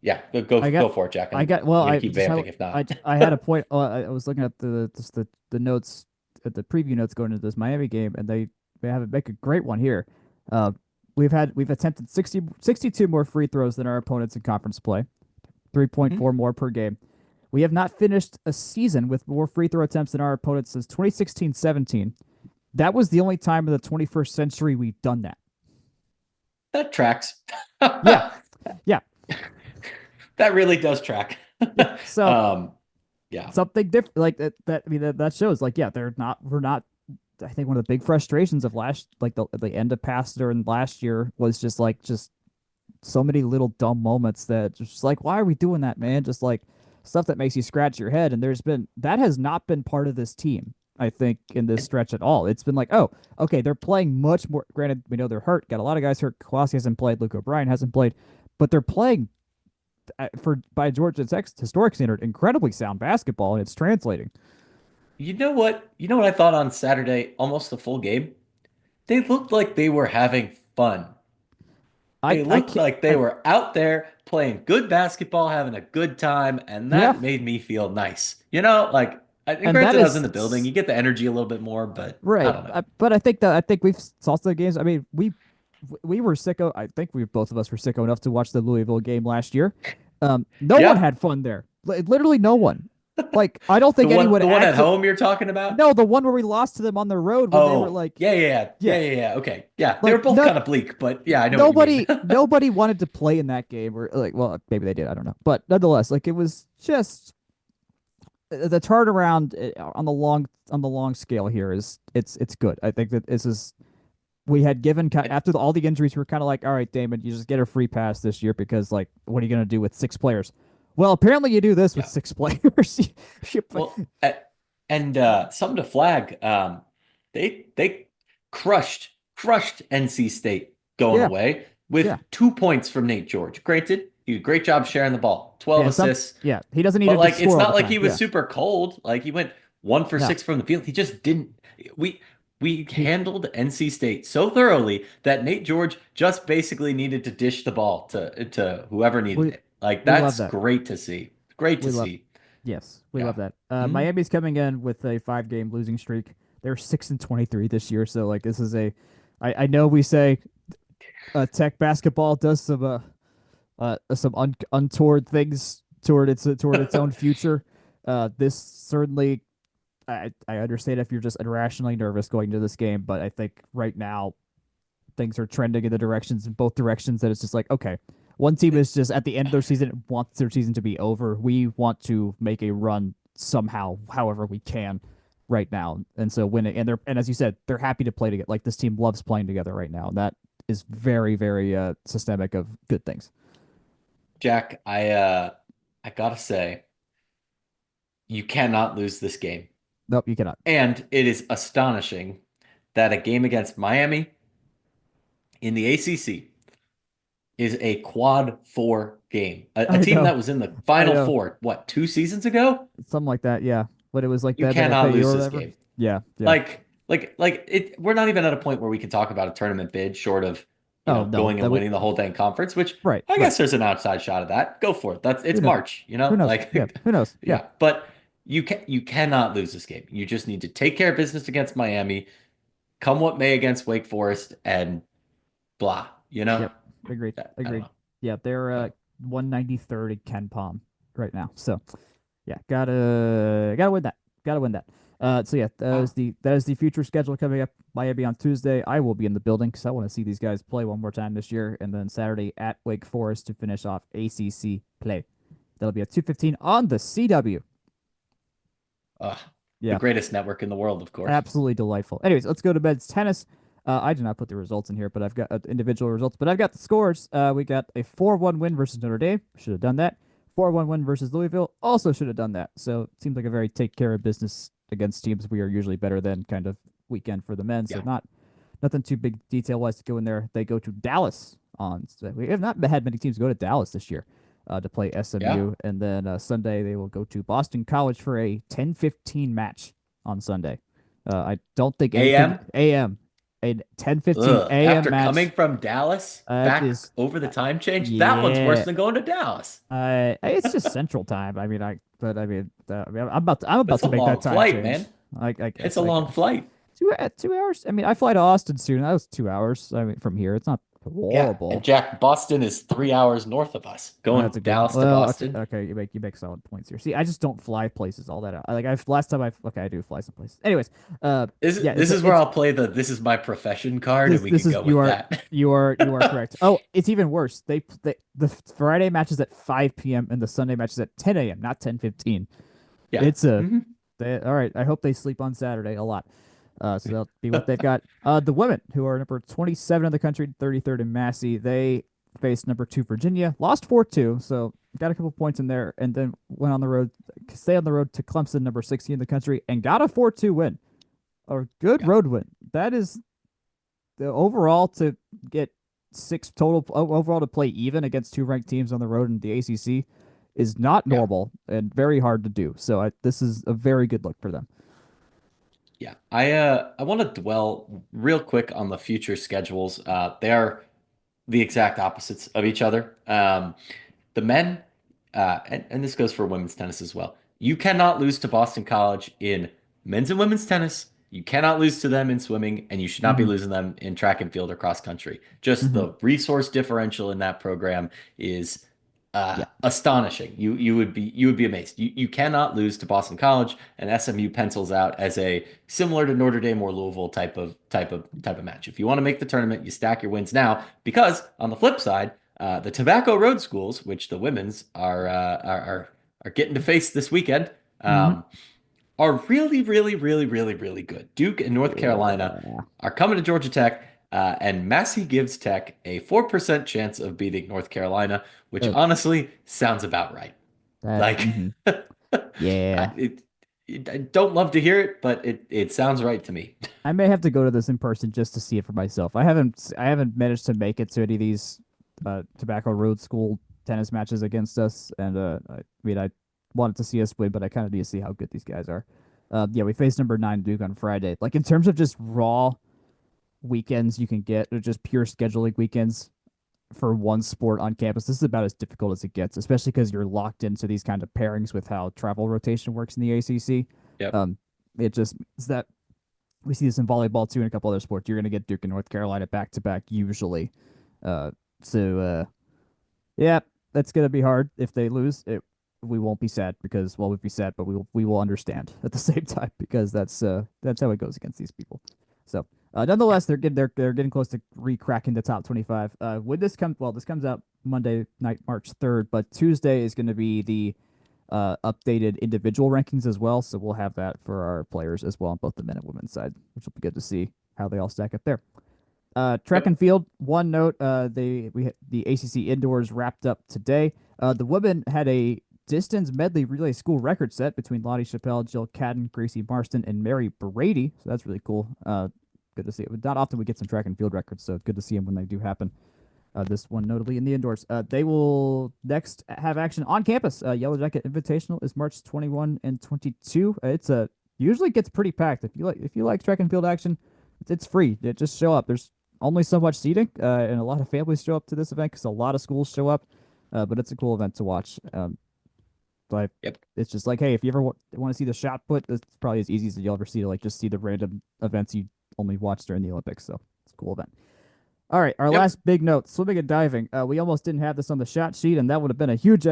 yeah, go I go got, for it, Jack. I I'm got. Well, I'm gonna I keep just vamping if not. I had a point. I was looking at the notes at the preview notes going into this Miami game, and they have make a great one here. Uh, we've attempted 62 more free throws than our opponents in conference play, Mhm. 3.4 more per game. We have not finished a season with more free throw attempts than our opponents since 2016-17. That was the only time in the 21st century we've done that. That tracks. Yeah, yeah, That really does track. yeah. So um, yeah. something different like that. I mean, that shows like yeah, they're not. We're not. I think one of the big frustrations of the end of past during last year was just so many little dumb moments that just like, why are we doing that, man? Just like stuff that makes you scratch your head. And that has not been part of this team, I think, in this And stretch at all. It's been like, oh, okay, they're playing much more. Granted, we know they're hurt. Got a lot of guys hurt. Kawasi hasn't played. Luke O'Brien hasn't played, but they're playing by Georgia Tech's historic standard, incredibly sound basketball, and it's translating. you know what? You know what I thought on Saturday, almost the full game? They looked like they were having fun. They I looked can't. like they were out there playing good basketball, having a good time, and Yeah, that made me feel nice. You know, like and and that granted, I was in is the building. You get the energy a little bit more, but I right. don't know. But I think we've saw the games. I mean, we were sicko. I think we both of us were sicko enough to watch the Louisville game last year. No one Yeah, had fun there. Literally no one. Like I don't the think one anyone the one at actually. home you're talking about? No, the one where we lost to them on the road when they were Oh, like, yeah, yeah, yeah, yeah, yeah, yeah, yeah. Okay, yeah, they were like both kind of bleak, but yeah, I know what you mean. nobody wanted to play in that game. Or like, well, maybe they did. I don't know, but nonetheless, like it was just the turnaround on the long scale here is it's good. I think that this is we had given And after all the injuries, we were kind of like, all right, Damon, you just get a free pass this year because like, what are you gonna do with six players? Well, apparently you do this with yeah, six players. well, and something to flag. They crushed NC State going Yeah, away yeah, with 2 points from Nate George. Granted, he did a great job sharing the ball, 12 yeah. assists. Yeah, he doesn't need But it to like, it's score all the not like time. he was Yeah, super cold. Like he went 1 for no, 6 from the field. He just didn't. We we he handled NC State so thoroughly that Nate George just basically needed to dish the ball to whoever needed we it. Like we love that's that. great to see. Great to We love see. yes, we love Yeah. that. Mhm. Miami's coming in with a 5 game losing streak. They're 6-23 this year, so like this is a. I know we say Tech basketball does some untoward things toward its own future. This certainly, I understand if you're just irrationally nervous going into this game, but I think right now things are trending in the directions in both directions that it's just like, okay, one team is just at the end of their season wants their season to be over. We want to make a run somehow, however we can right now. And so and as you said, they're happy to play together. Like this team loves playing together right now. And that is very, very systemic of good things. Jack, I gotta say, you cannot lose this game. Nope, you cannot. And it is astonishing that a game against Miami in the ACC is a quad four game. A I team know. that was in the I final know. four, what, 2 seasons ago? Something like that, yeah. But it was like You them and cannot FAU lose or this whatever. game. Yeah, yeah. Like it. We're not even at a point where we can talk about a tournament bid, short of Oh no, going and that would winning the whole dang conference. Which right, I right. guess there's an outside shot of that. Go for it. Who It's knows? March. Who knows? Yeah, Like who knows? Yeah, yeah. But you cannot lose this game. You just need to take care of business against Miami, come what may against Wake Forest, and blah. yep. Agreed. I don't Agreed. know. Yeah, they're So 193rd at Ken Palm right now. So yeah, gotta win that. Gotta win that. So yeah, wow. that is the future schedule coming up. Miami on Tuesday. I will be in the building because I want to see these guys play one more time this year, and then Saturday at Wake Forest to finish off ACC play. That'll be at 2:15 on the CW. Ugh, the Yeah, greatest network in the world, of course. absolutely delightful. Anyways, let's go to men's tennis. I did not put the results in here, but I've got individual results. But I've got the scores. We got a 4-1 win versus Notre Dame. Should have done that. 4-1 win versus Louisville. Also should have done that. So it seems like a very take care of business against teams we are usually better than kind of weekend for the men. So Yeah. nothing too big detail wise to go in there. They go to Dallas on. So we have not had many teams go to Dallas this year to play Yeah. SMU, and then Sunday they will go to Boston College for a 10:15 match on Sunday. I don't think anything AM. AM a 10:15 Ugh. AM After coming match. from Dallas It back is over the time change, that one's worse yeah. than going to Dallas. It's just Central Time. I mean, I'm But about it's a to make that long time flight, change. man. It's Guess a I long guess flight. 2 hours. I mean, I fly to Austin soon. That was 2 hours. I mean, from here, it's not Yeah. And horrible. Jack, Boston is 3 hours north of us. That's Going a good. Dallas to Well, okay, Boston. okay, you make solid points here. See, I just don't fly places all that out. Like I've last time I okay, I do fly some places. Anyways, This yeah, this is where I'll play the "This is my profession" card, and we this can is go with that. you are correct. Oh, it's even worse. They the Friday match is at 5 p.m. and the Sunday match is at 10 a.m. Not 10:15. Yeah. It's a Hmm. all right. I hope they sleep on Saturday a lot. So that'll be what they've got. The women, who are number 27 in the country, 33rd in Massey, they faced number 2 Virginia, lost 4-2, so got a couple points in there, and then went on the road, stay on the road to Clemson, number 16 in the country, and got a 4-2 win. A good Yeah. road win. That is the overall to get six total overall to play even against two ranked teams on the road in the ACC is not Yeah. normal and very hard to do. So this is a very good look for them. Yeah. I want to dwell real quick on the future schedules. They are the exact opposites of each other. The men, and this goes for women's tennis as well. You cannot lose to Boston College in men's and women's tennis. You cannot lose to them in swimming, and you should not be Hmm. losing them in track and field or cross country. Just Hmm. the resource differential in that program is Yeah. astonishing. You would be amazed. You cannot lose to Boston College, and SMU pencils out as a similar to Notre Dame or Louisville type of match. If you want to make the tournament, you stack your wins now because on the flip side, the Tobacco Road schools, which the women's are getting to face this weekend, Hmm. um, are really, really, really, really, really good. Duke and North Carolina Yeah. are coming to Georgia Tech, and Massey gives Tech a 4% chance of beating North Carolina, which Uh, honestly sounds about right. that. Like, Yeah. I don't love to hear it, but it sounds right to me. I may have to go to this in person just to see it for myself. I haven't managed to make it to any of these Tobacco Road School tennis matches against us, and I mean I wanted to see us win, but I kind of need to see how good these guys are. Yeah, we faced number 9 Duke on Friday. Like in terms of just raw weekends you can get, or just pure scheduling weekends for one sport on campus, this is about as difficult as it gets, especially because you're locked into these kind of pairings with how travel rotation works in the ACC. Yep. Um, it just is that we see this in volleyball too, and a couple other sports. You're going to get Duke and North Carolina back to back usually. So yeah, that's going to be hard if they lose. We won't be sad because we'd be sad, but we will understand at the same time because that's how it goes against these people. So Yeah. nonetheless, they're getting close to re-cracking the top 25. When this comes out Monday night, March 3rd, but Tuesday is going to be the updated individual rankings as well. So we'll have that for our players as well on both the men and women's side, which will be good to see how they all stack up there. Track Yep. and field. One note: the ACC Indoors wrapped up today. The women had a distance medley relay school record set between Lottie Chappelle, Jill Cadden, Gracie Marston, and Mary Brady. So that's really cool. Good to see it. Not often we get some track and field records, so good to see them when they do happen. This one notably in the indoors. They will next have action on campus. Yellow Jacket Invitational is March 21 and 22. It's a usually gets pretty packed. If you like track and field action, it's free. Just show up. There's only so much seating, and a lot of families show up to this event because a lot of schools show up. But it's a cool event to watch. But Yep. it's just like, hey, if you ever want to see the shot put, it's probably as easy as you'll ever see to like just see the random events you only watch during the Olympics. So it's a cool event. All right, our Yep. last big note: swimming and diving. We almost didn't have this on the shot sheet, and that would have been a huge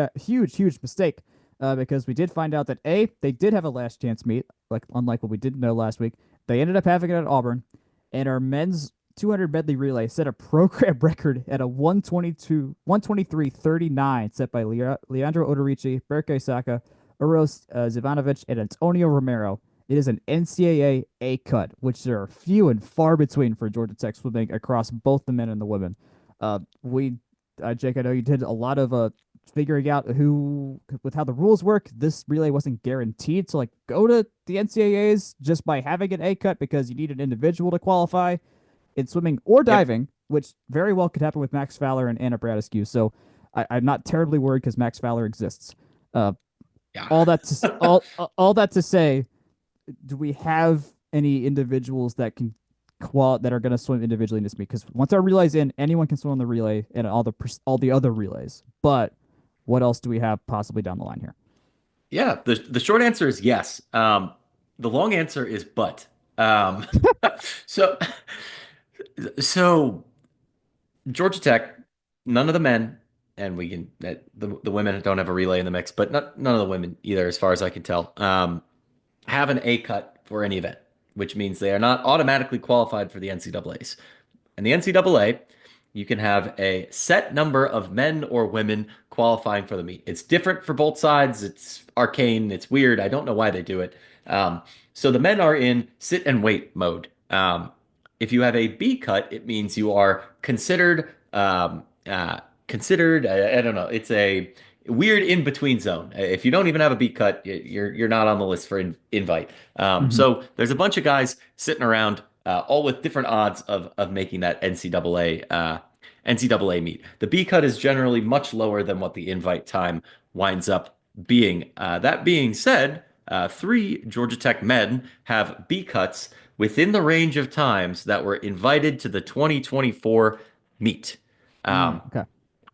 mistake, because we did find out that they did have a last chance meet, like unlike what we didn't know last week. They ended up having it at Auburn, and our men's 200 medley relay set a program record at a 123:39, set by Leandro Odorici, Berke Saka, Uros Zivanovic, and Antonio Romero. It is an NCAA A cut, which there are few and far between for Georgia Tech swimming across both the men and the women. Jake, I know you did a lot of figuring out with how the rules work. This relay wasn't guaranteed to like go to the NCAAs just by having an A cut because you need an individual to qualify in swimming or Yep. diving, which very well could happen with Max Fowler and Anna Bradescu. So I'm not terribly worried because Max Fowler exists. Uh, Yeah. all that to say, do we have any individuals that that are going to swim individually in this meet? Because once our relay's in, anyone can swim on the relay and all the other relays. But what else do we have possibly down the line here? Yeah. The short answer is yes. The long answer is but. Um, so so Georgia Tech, none of the men, and we can the women don't have a relay in the mix, but none of the women either, as far as I can tell, have an A cut for any event, which means they are not automatically qualified for the NCAAs. And the NCAA, you can have a set number of men or women qualifying for the meet. It's different for both sides. It's arcane. It's weird. I don't know why they do it. Um, so the men are in sit and wait mode. If you have a B cut, it means you are considered. I don't know. It's a weird in between zone. If you don't even have a B cut, you're not on the list for invite. Hmm. So there's a bunch of guys sitting around, all with different odds of making that NCAA meet. The B cut is generally much lower than what the invite time winds up being. That being said, three Georgia Tech men have B cuts within the range of times that were invited to the 2024 meet. Um, Okay.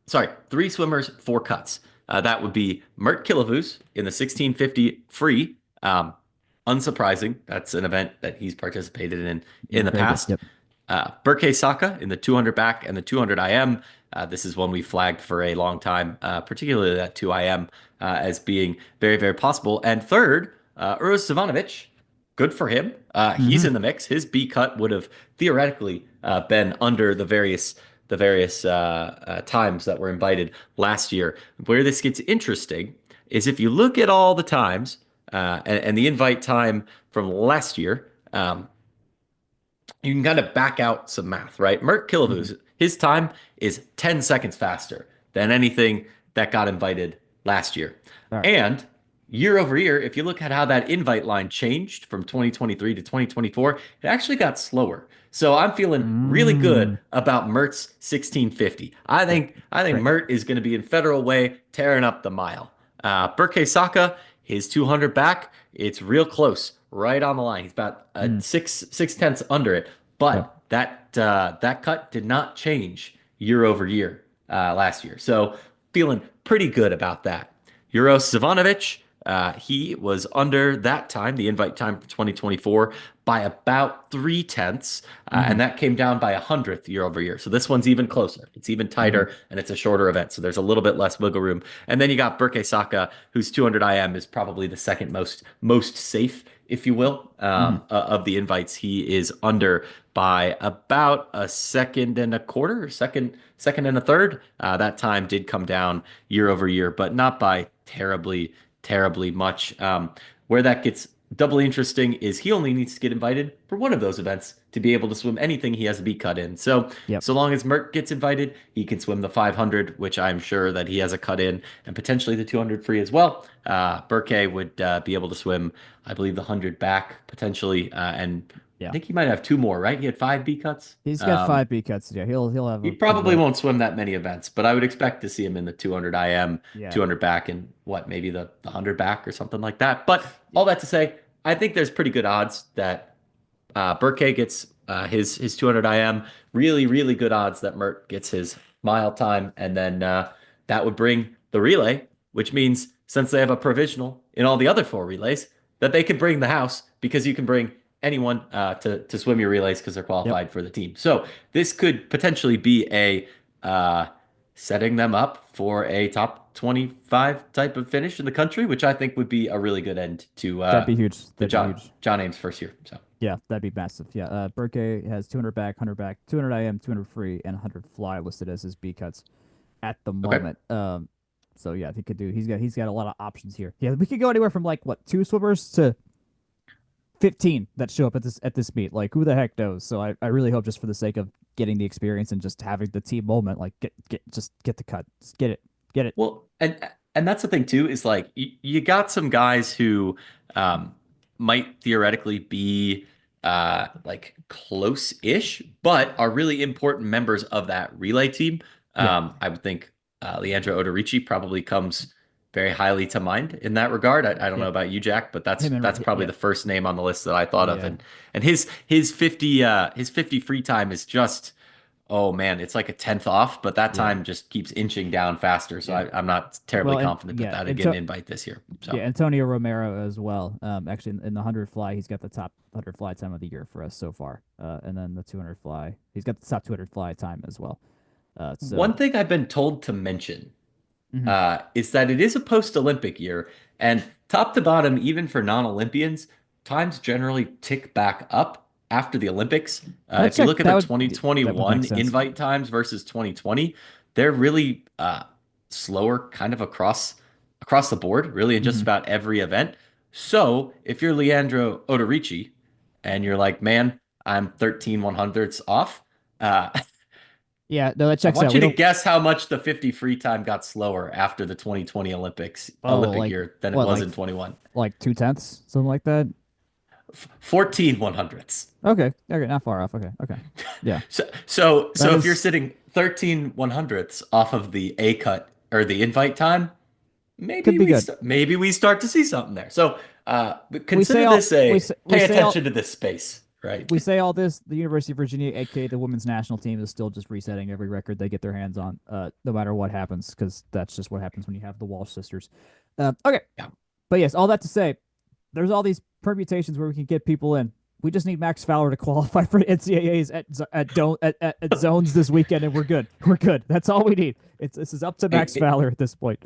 sorry, three swimmers, four cuts. That would be Mert Kilavuz in the 1650 free. Um, Unsurprising. That's an event that he's participated in the Very good. past. Yep. Berke Saka in the 200 back and the 200 IM. This is one we flagged for a long time, particularly that 2 IM as being very, very possible. And third, Uros Savanovic, good for him. He's Hmm. in the mix. His B cut would have theoretically been under the various times that were invited last year. Where this gets interesting is if you look at all the times and the invite time from last year. You can kind of back out some math, right? Mert Hmm. Kilavuz, his time is 10 seconds faster than anything that got invited last year. All right. And year over year, if you look at how that invite line changed from 2023 to 2024, it actually got slower. So I'm feeling really good Mm. about Mert's 1650. I Great. think I think Great. Mert is going to be in Federal Way tearing up the mile. Berke Saka, his 200 back, it's real close, right on the line. He's about Mm. six tenths under it, Yep. but that cut did not change year over year last year. So feeling pretty good about that. Uros Savanovic, he was under that time, the invite time for 2024, by about 3/10, Hmm. and that came down by 100th year over year. So this one's even closer. It's even Hmm. tighter, and it's a shorter event. So there's a little bit less wiggle room. And then you got Berke Saka, whose 200 IM is probably the second most safe, if you will, Hmm. of the invites. He is under by about a second and a quarter, second and a third. That time did come down year over year, but not by terribly much. Where that gets doubly interesting is he only needs to get invited for one of those events to be able to swim anything he has a B cut in. So Yep. so long as Mert gets invited, he can swim the 500, which I'm sure that he has a cut in, and potentially the 200 free as well. Berke would be able to swim, I believe, the 100 back potentially, and I Yeah. think he might have two more, right? He had five B cuts. He's got five B cuts. Yeah. He'll have He a pretty probably good. won't swim that many events, but I would expect to see him in the 200 IM, Yeah. 200 back, and what, maybe the 100 back or something like that. But all that to say, I think there's pretty good odds that Burke gets his 200 IM. Really good odds that Mert gets his mile time, and then that would bring the relay, which means since they have a provisional in all the other four relays, that they can bring the house because you can bring anyone to swim your relays because they're Yep. qualified for the team. So this could potentially be a uh, setting them up for a top 25 type of finish in the country, which I think would be a really good end That'd be huge. to That'd be John huge. John Ames' first year. So Yeah, that'd be massive. Yeah, Burke has 200 back, 100 back, 200 IM, 200 free, and 100 fly listed as his B cuts at the okay. moment. So yeah, he could do. He's got a lot of options here. Yeah, we could go anywhere from like what, two swimmers to 15 that show up at this meet. Like who the heck knows? So I really hope, just for the sake of getting the experience and just having the team moment, like get the cut, just get it. Well, and that's the thing too, is like you got some guys who um might theoretically be like close-ish, but are really important members of that relay team. Yeah, I would think Leandro Odorici probably comes very highly to mind in that regard. I don't know yep. about you, Jack, but Him and that's probably yeah, the first name on the list that I thought of. yeah. And his 50 free time is just, oh man, it's like a tenth off, but that Yeah. time just keeps inching down faster. So Yeah. I'm not terribly Well, and confident that yeah, that'd and get an so invite this year. So yeah, Antonio Romero as well. Actually, in the 100 fly, he's got the top 100 fly time of the year for us so far. And then the 200 fly, he's got the top 200 fly time as well. one So thing I've been told to mention mhm. is that it is a post-Olympic year, and top to bottom, even for non-Olympians, times generally tick back up after the Olympics. That If you check look at that the would that would make 2021 sense. invite times versus 2020, they're really slower kind of across the board, really in just Hmm. about every event. So if you're Leandro Odorici and you're like, man, I'm 13 100ths off, uh, Yeah, no, that I checks want out. you We to don't. guess how much the 50 free time got slower after the 2020 Oh, Olympic like year than it what? was in 21. Like 2/10, something like that. 14 100ths. Okay, okay, not far off. Okay, okay, yeah, So that if you're is sitting 13 100ths off of the A cut or the invite time, could be good. maybe we start to see something there. So but We say consider all this we a say we pay say all attention to this space, right? we say all this. The University of Virginia, aka the women's national team, is still just resetting every record they get their hands on, no matter what happens, because that's just what happens when you have the Walsh sisters. Okay, Yeah. but yes, all that to say, there's all these permutations where we can get people in. We just need Max Fowler to qualify for NCAAs at zones this weekend, and we're good. We're good. That's all we need. This is up to Max Fowler at this point.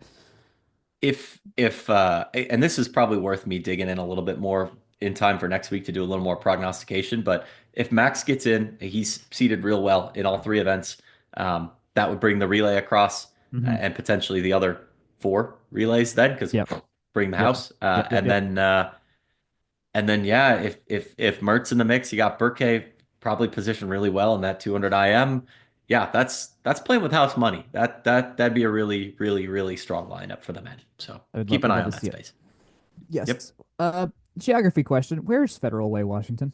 If and this is probably worth me digging in a little bit more in time for next week to do a little more prognostication, but if Max gets in, he's seated real well in all three events. That would bring the relay across Mm-hmm. and potentially the other four relays then because Yep. bring the Yep. house Yep. Yep. Yep. and then yeah, if Mert's in the mix, you got Burke probably positioned really well in that 200 IM. Yeah, that's playing with house money. That'd be a really strong lineup for the men. So keep an Would eye love on to that see it. space. Yep. Yes. Geography question. Where's Federal Way, Washington?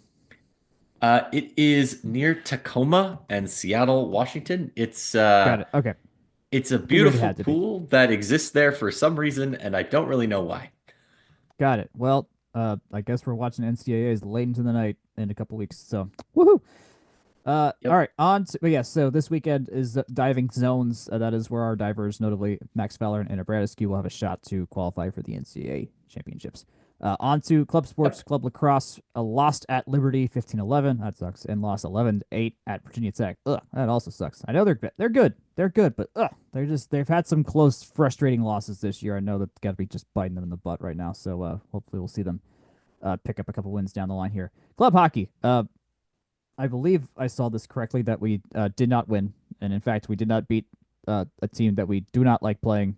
It is near Tacoma and Seattle, Washington. Got it. Okay. It's a Figured it beautiful had to be. pool that exists there for some reason, and I don't really know why. Got it. Well, I guess we're watching NCAAs late into the night in a couple weeks. So, woohoo! All Yep. right, on to, but yes, so this weekend is diving zones. That is where our divers, notably Max Fowler and Anna Bradescu, will have a shot to qualify for the NCAA championships. On to club sports, Yep. club lacrosse, lost at Liberty 15-11. That sucks. And lost 11-8 at Virginia Tech. Ugh, that also sucks. I know they're good. They're good, but they've had some close, frustrating losses this year. I know that got to be just biting them in the butt right now. So hopefully we'll see them pick up a couple wins down the line here. Club hockey. I believe I saw this correctly that we did not win, and in fact, we did not beat a team that we do not like playing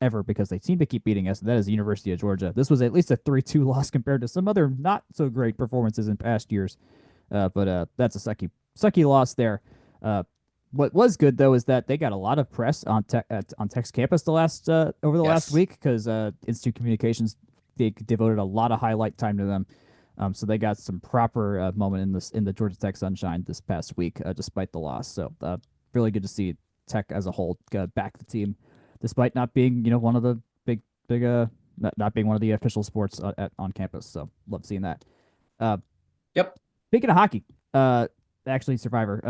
ever because they seem to keep beating us. And that is the University of Georgia. This was at least a 3-2 loss compared to some other not so great performances in past years. But that's a sucky loss there. What was good though is that they got a lot of press on on Tech's campus the last over the last Yes. week because Institute Communications they devoted a lot of highlight time to them. So they got some proper moment in the Georgia Tech sunshine this past week, despite the loss. So really good to see Tech as a whole back the team, despite not being one of the big not being one of the official sports on campus. So love seeing that. Uh, Yep. Speaking of hockey, actually Survivor,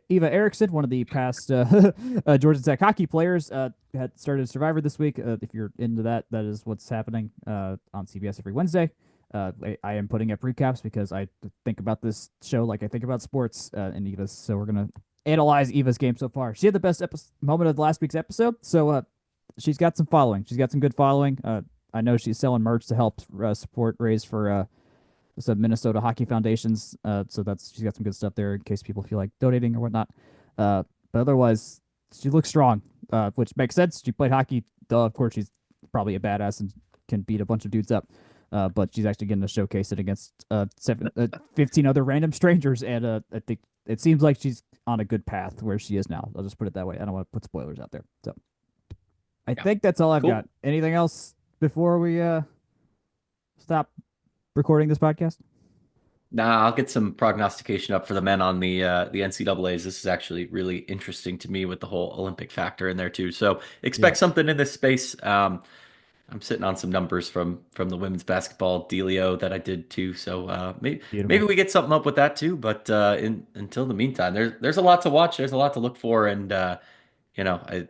Eva Erickson, one of the past Georgia Tech hockey players, had started Survivor this week. If you're into that, that is what's happening on CBS every Wednesday. I am putting up recaps because I think about this show like I think about sports in Eva's. So we're gonna analyze Eva's game so far. She had the best moment of last week's episode, so she's got some following. She's got some good following. I know she's selling merch to help support raise for some Minnesota Hockey Foundations. So she's got some good stuff there in case people feel like donating or whatnot. But otherwise, she looks strong, which makes sense. She played hockey. Duh, of course, she's probably a badass and can beat a bunch of dudes up. But she's actually getting to showcase it against 15 other random strangers, and I think it seems like she's on a good path where she is now. I'll just put it that way. I don't want to put spoilers out there. So I Yeah. think that's all I've got. Cool. Anything else before we stop recording this podcast? Nah, I'll get some prognostication up for the men on the NCAAs. This is actually really interesting to me with the whole Olympic factor in there too. So Yeah, expect something in this space. I'm sitting on some numbers from the women's basketball dealio that I did too. So maybe beautiful. we get something up with that too. But until the meantime, there's a lot to watch. There's a lot to look for, and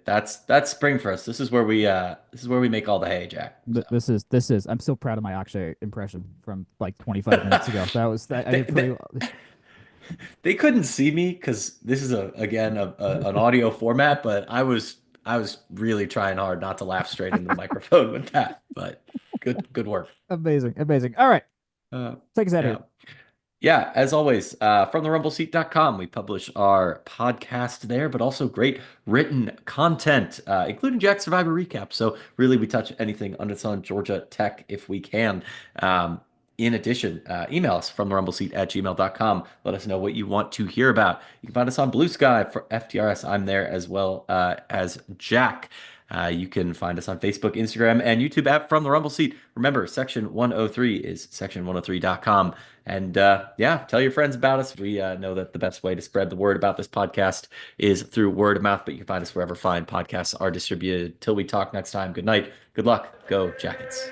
that's spring for us. This is where we make all the hay, Jack. So This is. I'm so proud of my Akshay impression from like 25 minutes ago. That was that I they, did pretty they, well. they couldn't see me because this is an audio format, but I was really trying hard not to laugh straight into the microphone with that. But good work. Amazing, amazing. All right, Uh, take us out of yeah. here. Yeah, as always, from the rumbleseat.com, we publish our podcast there, but also great written content, including Jack Survivor recap. So really, we touch anything under the sun Georgia Tech if we can. In addition, email us from the rumbleseat at gmail.com. Let us know what you want to hear about. You can find us on Blue Sky for FTRS. I'm there as well as Jack. You can find us on Facebook, Instagram, and YouTube at From the Rumble Seat. Remember, Section 103 is section103.com. And yeah, tell your friends about us. We know that the best way to spread the word about this podcast is through word of mouth, but you can find us wherever fine podcasts are distributed. Till we talk next time, good night, good luck, go Jackets.